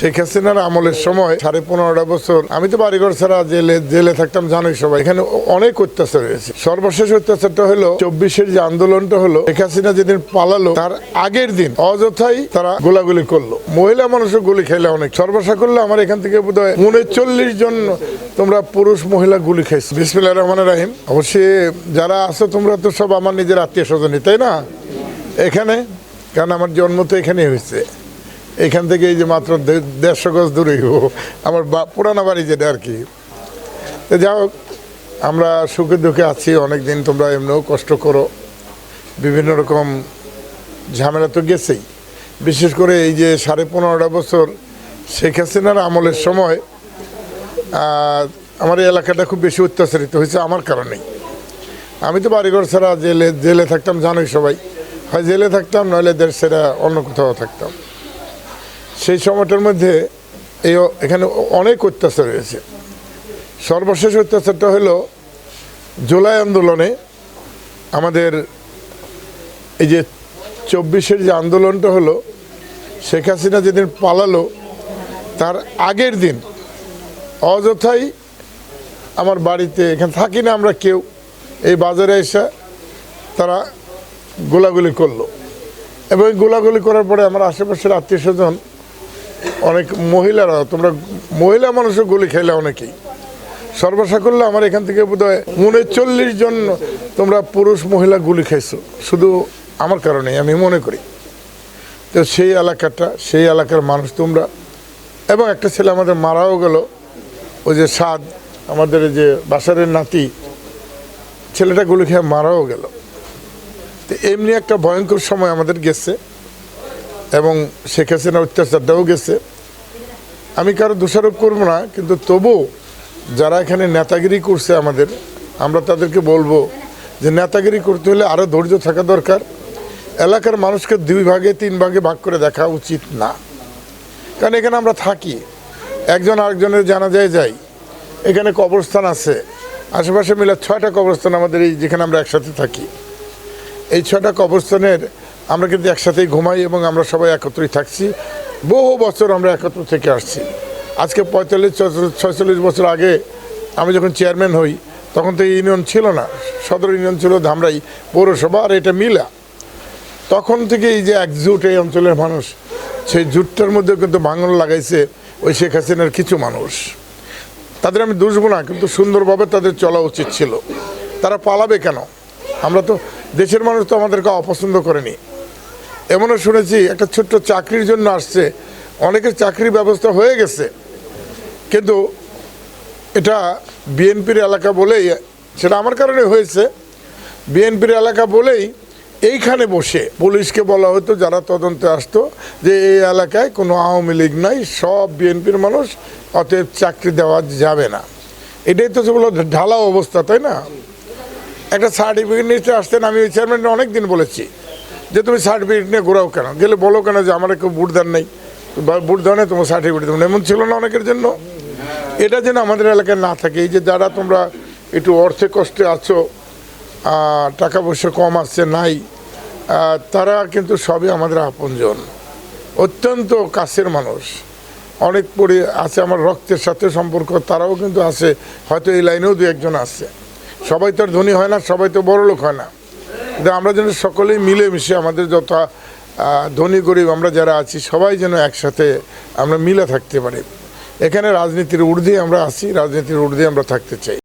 শেখ হাসিনার আমলের সময় 15.5 বছর আমি তো বাড়িঘর ছাড়া জেলে থাকতাম, জানোই সবাই। এখানে অনেক অত্যাচার হয়েছে। সর্বশেষ অত্যাচারটা হলো 24-এর যে আন্দোলনটা হলো, শেখ হাসিনা যেদিন পালালো তার আগের দিন অযথাই তারা গোলাগুলি করলো। মহিলা মানুষও গুলি খেলে অনেক। সর্বশেষ করলো আমার এখান থেকে বোধহয় 39 জন তোমরা পুরুষ মহিলা গুলি খাইছো। বিসমিল্লাহির রহমানির রহিম। অবশ্যই যারা আছো তোমরা তো সব আমার নিজের আত্মীয় স্বজনই, তাই না? এখানে কারণ আমার জন্ম তো এখানেই হয়েছে। এখান থেকে এই যে মাত্র 150 গজ দূরে আমার পুরানো বাড়ি যেটা আর কি। তো যাই হোক, আমরা সুখে দুঃখে আছি অনেক দিন। তোমরা এমনিও কষ্ট করো, বিভিন্ন রকম ঝামেলা তো গেছেই। বিশেষ করে এই যে 15.5 বছর শেখ হাসিনার আমলের সময় আমার এই এলাকাটা খুব বেশি অত্যাচারিত হয়েছে আমার কারণেই। আমি তো বাড়িঘর ছাড়া জেলে থাকতাম, জানোই সবাই। হয় জেলে থাকতাম, নইলে দেশ ছেড়ে অন্য কোথাও থাকতাম। সেই সময়টার মধ্যে এখানে অনেক অত্যাচার হয়েছে। সর্বশেষ অত্যাচারটা হলো জুলাই আন্দোলনে। আমাদের এই যে 24-এর যে আন্দোলনটা হলো, শেখ হাসিনা যেদিন পালালো তার আগের দিন অযথাই আমার বাড়িতে, এখানে থাকি না আমরা কেউ, এই বাজারে এসে তারা গোলাগুলি করলো। এবং গোলাগুলি করার পরে আমার আশেপাশের আত্মীয় স্বজন অনেক মহিলারা, তোমরা মহিলা মানুষও গুলি খেলে অনেকেই। সর্বশেষ করলে আমার এখান থেকে বোধহয় 39 জন তোমরা পুরুষ মহিলা গুলি খাইছো, শুধু আমার কারণেই আমি মনে করি। তো সেই এলাকাটা, সেই এলাকার মানুষ তোমরা, এবং একটা ছেলে আমাদের মারাও গেল, ওই যে সাদ আমাদের যে বাসারের নাতি, ছেলেটা গুলি খেয়ে মারাও গেল। তো এমনি একটা ভয়ঙ্কর সময় আমাদের গেছে, এবং শেখ হাসিনার অত্যাচারটাও গেছে। আমি কারো দোষারোপ করবো না, কিন্তু তবু যারা এখানে নেতাগিরি করছে আমাদের, আমরা তাদেরকে বলবো যে নেতাগিরি করতে হলে আরও ধৈর্য থাকা দরকার। এলাকার মানুষকে 2 ভাগে 3 ভাগে ভাগ করে দেখা উচিত না। কারণ এখানে আমরা থাকি, একজন আরেকজনের জানাজায় যাই। এখানে কবরস্থান আছে, আশেপাশে মিলে 6টা কবরস্থান আমাদের এই যেখানে আমরা একসাথে থাকি। এই 6টা কবরস্থানের আমরা কিন্তু একসাথেই ঘুমাই, এবং আমরা সবাই একত্রই থাকছি। বহু বছর আমরা একত্র থেকে আসছি। আজকে 45-46 বছর আগে আমি যখন চেয়ারম্যান হই, তখন তো এই ইউনিয়ন ছিল না, সদর ইউনিয়ন ছিল ধামরাই পৌরসভা, আর এটা মিলা। তখন থেকে এই যে একজুট এই অঞ্চলের মানুষ, সেই জুটটার মধ্যে কিন্তু ভাঙন লাগাইছে ওই শেখ হাসিনার কিছু মানুষ। তাদের আমি দোষবো না, কিন্তু সুন্দরভাবে তাদের চলা উচিত ছিল। তারা পালাবে কেন? আমরা তো দেশের মানুষ তো আমাদেরকে অপছন্দ করেনি। এমনও শুনেছি একটা ছোট্ট চাকরির জন্য আসছে, অনেকের চাকরির ব্যবস্থা হয়ে গেছে, কিন্তু এটা বিএনপির এলাকা বলেই, সেটা আমার কারণে হয়েছে, বিএনপির এলাকা বলেই এইখানে বসে পুলিশকে বলা হতো যারা তদন্তে আসতো যে এই এলাকায় কোনো আওয়ামী লীগ নাই, সব বিএনপির মানুষ, অতএব চাকরি দেওয়া যাবে না। এটাই তো সেগুলো ঢালাও অবস্থা, তাই না? একটা সার্টিফিকেট নিতে আসতেন, আমি ওই চেয়ারম্যান অনেক দিন বলেছি যে তুমি সার্টিফিকেট নিয়ে ঘোরাও কেন, গেলে বলো কেন যে আমার কেউ ভোট দেন নাই, ভোট দেওয়া নেই, তোমার সার্টিফিকেট দেবেন, এমন ছিল না অনেকের জন্য। এটা যেন আমাদের এলাকায় না থাকে। এই যে যারা তোমরা একটু অর্থে কষ্টে আছো, টাকা পয়সা কম আসছে, নাই, তারা কিন্তু সবই আমাদের আপনজন, অত্যন্ত কাছের মানুষ। অনেক পরে আছে আমার রক্তের সাথে সম্পর্ক, তারাও কিন্তু আছে, হয়তো এই লাইনেও 2-1 আছে। সবাই তো আর ধনী হয় না, সবাই তো বড় লোক হয় না। কিন্তু আমরা যেন সকলেই মিলেমিশে, আমাদের যত ধনী গরিব আমরা যারা আছি, সবাই যেন একসাথে আমরা মিলে থাকতে পারি। এখানে রাজনীতির ঊর্ধ্বে আমরা আছি, রাজনীতির ঊর্ধ্বে আমরা থাকতে চাই।